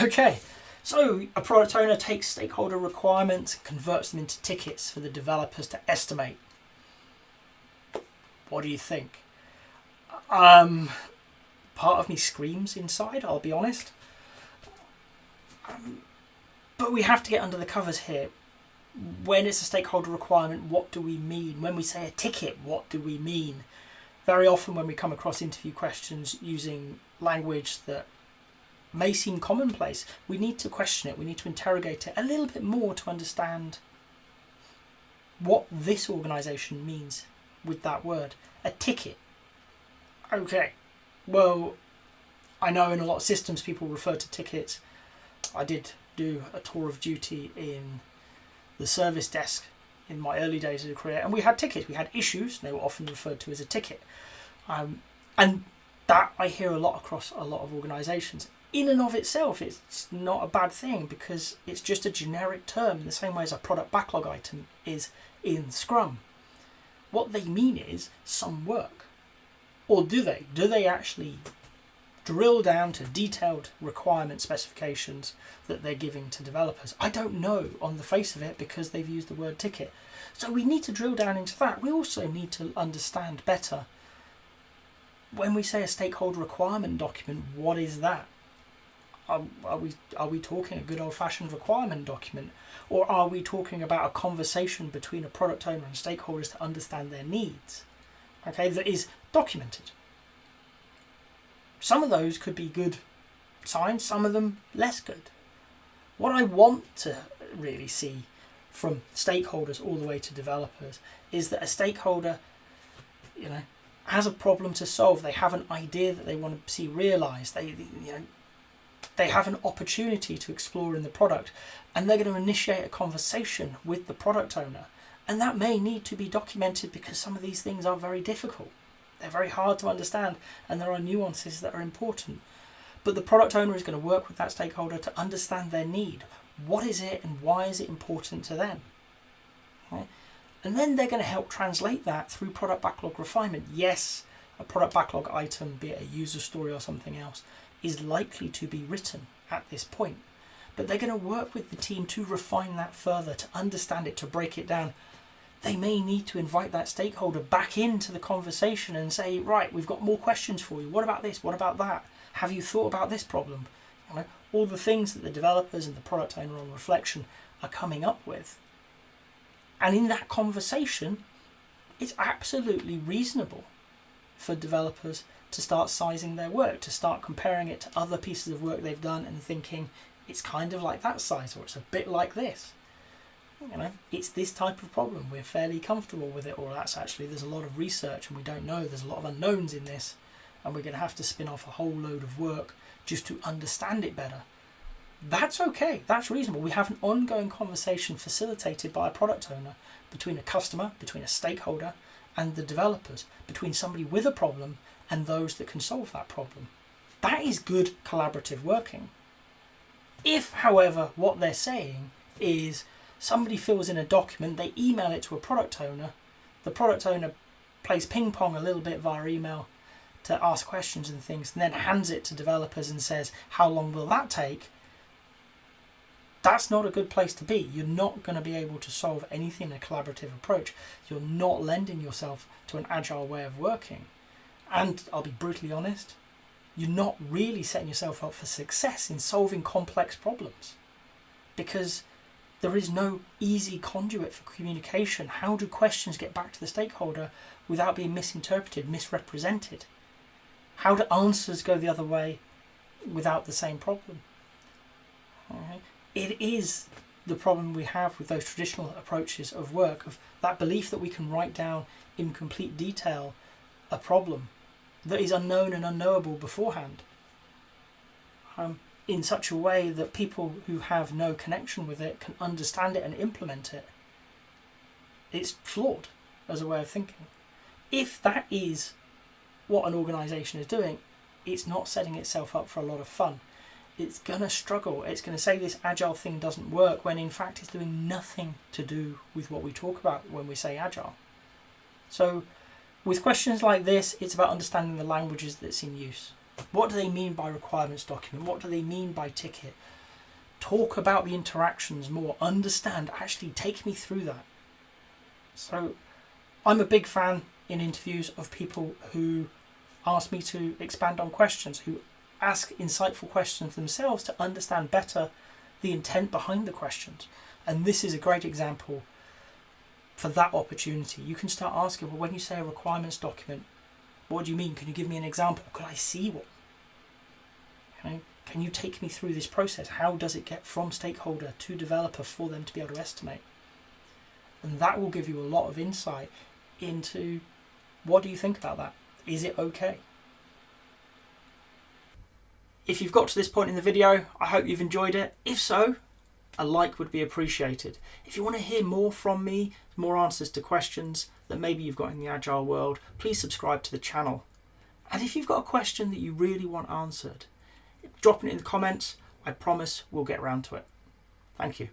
Okay, so a product owner takes stakeholder requirements and converts them into tickets for the developers to estimate. What do you think? Part of me screams inside, I'll be honest. But we have to get under the covers here. When it's a stakeholder requirement, what do we mean? When we say a ticket, what do we mean? Very often when we come across interview questions using language that may seem commonplace, we need to question it, we need to interrogate it a little bit more to understand what this organisation means with that word. A ticket. Okay, well, I know in a lot of systems people refer to tickets. I did do a tour of duty in the service desk in my early days of the career, and we had tickets, we had issues, they were often referred to as a ticket. And that I hear a lot across a lot of organisations. In and of itself, it's not a bad thing because it's just a generic term in the same way as a product backlog item is in Scrum. What they mean is some work. Or do they? Do they actually drill down to detailed requirement specifications that they're giving to developers? I don't know on the face of it because they've used the word ticket. So we need to drill down into that. We also need to understand better when we say a stakeholder requirement document, what is that? Are we talking a good old-fashioned requirement document, or are we talking about a conversation between a product owner and stakeholders to understand their needs? Okay, that is documented. Some of those could be good signs, some of them less good. What I want to really see from stakeholders all the way to developers is that a stakeholder, has a problem to solve. They have an idea that they want to see realised. They have an opportunity to explore in the product, and they're going to initiate a conversation with the product owner. And that may need to be documented because some of these things are very difficult. They're very hard to understand, and there are nuances that are important. But the product owner is going to work with that stakeholder to understand their need. What is it and why is it important to them? Right? And then they're going to help translate that through product backlog refinement. Yes, a product backlog item, be it a user story or something else, is likely to be written at this point. But they're going to work with the team to refine that further, to understand it, to break it down. They may need to invite that stakeholder back into the conversation and say, right, we've got more questions for you. What about this? What about that? Have you thought about this problem? All the things that the developers and the product owner on reflection are coming up with. And in that conversation, it's absolutely reasonable for developers to start sizing their work, to start comparing it to other pieces of work they've done and thinking it's kind of like that size, or it's a bit like this. It's this type of problem. We're fairly comfortable with it, or there's a lot of research and we don't know. There's a lot of unknowns in this, and we're going to have to spin off a whole load of work just to understand it better. That's okay. That's reasonable. We have an ongoing conversation facilitated by a product owner between a customer, between a stakeholder, and the developers, between somebody with a problem and those that can solve that problem. That is good collaborative working. If, however, what they're saying is somebody fills in a document, they email it to a product owner, the product owner plays ping pong a little bit via email to ask questions and things, and then hands it to developers and says, how long will that take? That's not a good place to be. You're not going to be able to solve anything in a collaborative approach. You're not lending yourself to an agile way of working. And I'll be brutally honest, you're not really setting yourself up for success in solving complex problems, because there is no easy conduit for communication. How do questions get back to the stakeholder without being misinterpreted, misrepresented? How do answers go the other way without the same problem? Right? It is the problem we have with those traditional approaches of work, of that belief that we can write down in complete detail a problem that is unknown and unknowable beforehand, in such a way that people who have no connection with it can understand it and implement it. It's flawed as a way of thinking. If that is what an organisation is doing, it's not setting itself up for a lot of fun. It's going to struggle. It's going to say this agile thing doesn't work when in fact it's doing nothing to do with what we talk about when we say agile. So with questions like this, it's about understanding the languages that's in use. What do they mean by requirements document? What do they mean by ticket? Talk about the interactions more, understand, actually take me through that. So I'm a big fan in interviews of people who ask me to expand on questions, who ask insightful questions themselves to understand better the intent behind the questions. And this is a great example for that opportunity. You can start asking, well, when you say a requirements document, what do you mean? Can you give me an example? Could I see one? You know, can you take me through this process? How does it get from stakeholder to developer for them to be able to estimate? And that will give you a lot of insight into what do you think about that? Is it okay? If you've got to this point in the video, I hope you've enjoyed it. If so, a like would be appreciated. If you want to hear more from me, more answers to questions that maybe you've got in the Agile world, please subscribe to the channel. And if you've got a question that you really want answered, drop it in the comments. I promise we'll get around to it. Thank you.